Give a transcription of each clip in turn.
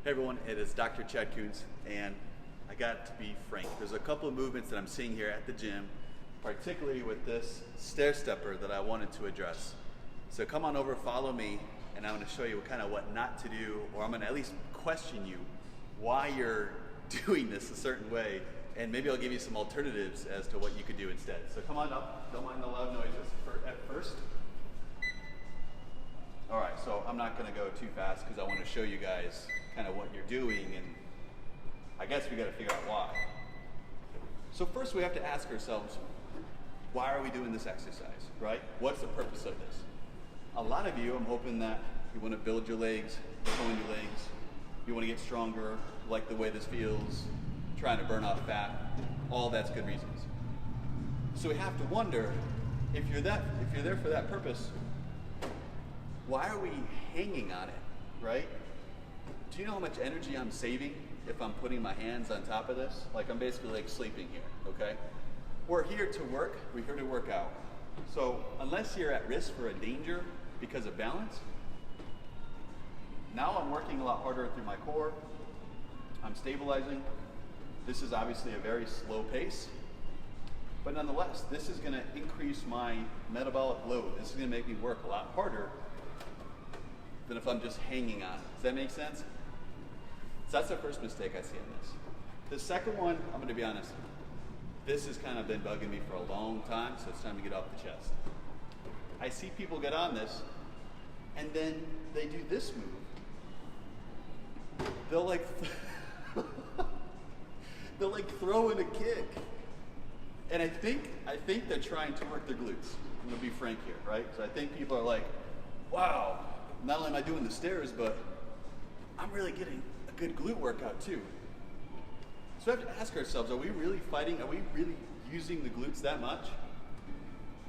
Hey everyone, it is Dr. Chad Kuntz, and I got to be frank. There's a couple of movements that I'm seeing here at the gym, particularly with this stair stepper that I wanted to address. So come on over, follow me, and I'm going to show you what not to do, or I'm going to at least question you why you're doing this a certain way, and maybe I'll give you some alternatives as to what you could do instead. So come on up, don't mind the loud noises at first. All right, so I'm not going to go too fast because I want to show you guys what you're doing, and I guess we got to figure out why. So first we have to ask ourselves, why are we doing this exercise, right? What's the purpose of this? A lot of you, I'm hoping that you want to build your legs, tone your legs, you want to get stronger, like the way this feels, trying to burn off fat, all that's good reasons. So we have to wonder, if you're there for that purpose, why are we hanging on it, right? Do you know how much energy I'm saving if I'm putting my hands on top of this? Like I'm basically like sleeping here, okay? We're here to work, we're here to work out. So unless you're at risk for a danger because of balance, now I'm working a lot harder through my core, I'm stabilizing. This is obviously a very slow pace, but nonetheless, this is gonna increase my metabolic load. This is gonna make me work a lot harder than if I'm just hanging on. Does that make sense? So that's the first mistake I see in this. The second one, I'm going to be honest, this has kind of been bugging me for a long time, so it's time to get off the chest. I see people get on this, and then they do this move. They'll they'll throw in a kick. And I think they're trying to work their glutes. I'm going to be frank here, right? So I think people are like, wow, not only am I doing the stairs, but I'm really getting a good glute workout too. So we have to ask ourselves, are we really using the glutes that much?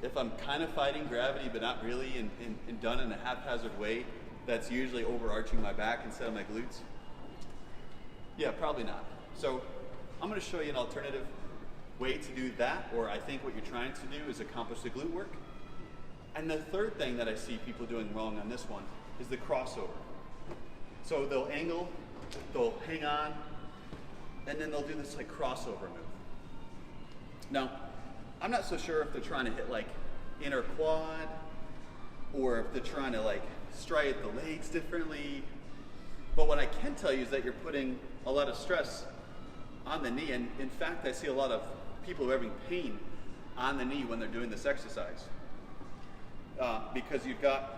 If I'm kind of fighting gravity, but not really, and done in a haphazard way, that's usually overarching my back instead of my glutes? Yeah, probably not. So I'm going to show you an alternative way to do that, or I think what you're trying to do is accomplish the glute work. And the third thing that I see people doing wrong on this one is the crossover. So they'll angle, they'll hang on, and then they'll do this crossover move. Now, I'm not so sure if they're trying to hit inner quad, or if they're trying to striate the legs differently. But what I can tell you is that you're putting a lot of stress on the knee, and in fact, I see a lot of people who are having pain on the knee when they're doing this exercise. Because you've got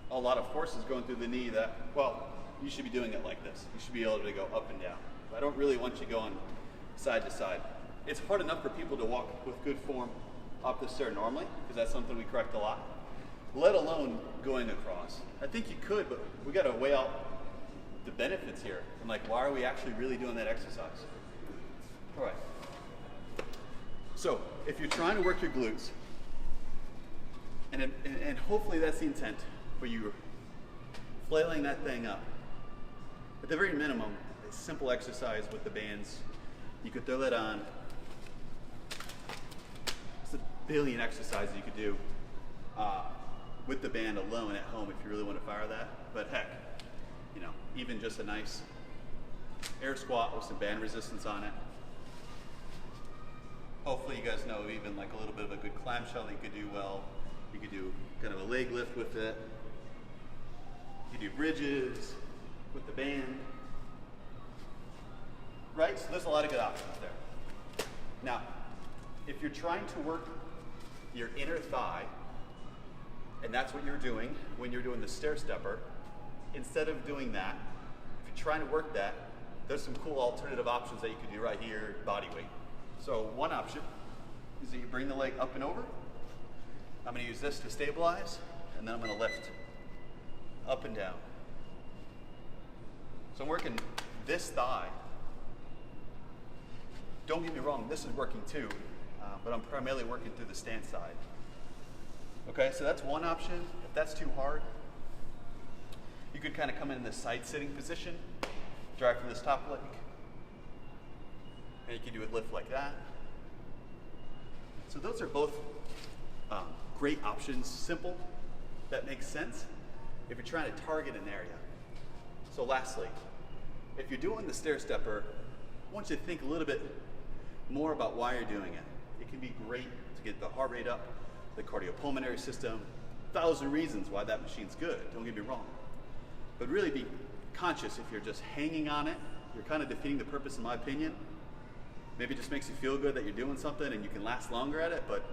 a lot of forces going through the knee that, well, you should be doing it like this. You should be able to go up and down. I don't really want you going side to side. It's hard enough for people to walk with good form up the stair normally, because that's something we correct a lot, let alone going across. I think you could, but we got to weigh out the benefits here. And why are we actually really doing that exercise? All right. So if you're trying to work your glutes, and hopefully that's the intent, where you're flailing that thing up. At the very minimum, a simple exercise with the bands, you could throw that on. It's a billion exercises you could do with the band alone at home if you really want to fire that. But heck, even just a nice air squat with some band resistance on it. Hopefully you guys know even a little bit of a good clamshell that you could do well. You could do kind of a leg lift with it. You could do bridges with the band. Right? So there's a lot of good options there. Now, if you're trying to work your inner thigh, and that's what you're doing when you're doing the stair stepper, instead of doing that, if you're trying to work that, there's some cool alternative options that you could do right here, body weight. So one option is that you bring the leg up and over. I'm going to use this to stabilize, and then I'm going to lift up and down. So I'm working this thigh. Don't get me wrong, this is working too, but I'm primarily working through the stance side. Okay, so that's one option. If that's too hard, you could kind of come in this side sitting position, drive from this top leg, and you can do a lift like that. So those are both great options, simple, that makes sense if you're trying to target an area. So lastly, if you're doing the stair stepper, I want you to think a little bit more about why you're doing it. It can be great to get the heart rate up, the cardiopulmonary system, 1,000 reasons why that machine's good, don't get me wrong. But really be conscious if you're just hanging on it, you're kind of defeating the purpose in my opinion. Maybe it just makes you feel good that you're doing something and you can last longer at it, but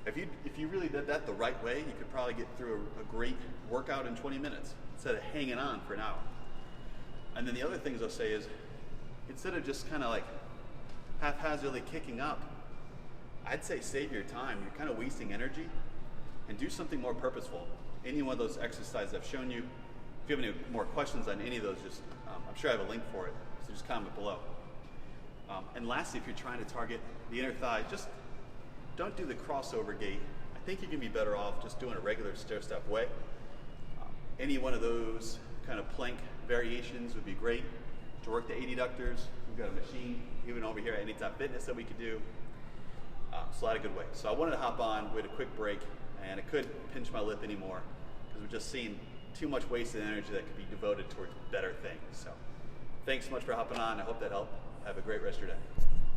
if you really did that the right way, you could probably get through a great workout in 20 minutes instead of hanging on for an hour. And then the other things I'll say is, instead of just kind of like haphazardly kicking up, I'd say save your time. You're kind of wasting energy and do something more purposeful. Any one of those exercises I've shown you. If you have any more questions on any of those, just I'm sure I have a link for it, so just comment below. And lastly, if you're trying to target the inner thigh, just don't do the crossover gait. I think you can be better off just doing a regular stair-step way. Any one of those kind of plank variations would be great. To work the adductors, we've got a machine, even over here at Anytime Fitness, that we could do. So a lot of good ways. So I wanted to hop on, we had a quick break, and I couldn't pinch my lip anymore because we're just seeing too much wasted energy that could be devoted towards better things. So thanks so much for hopping on. I hope that helped. Have a great rest of your day.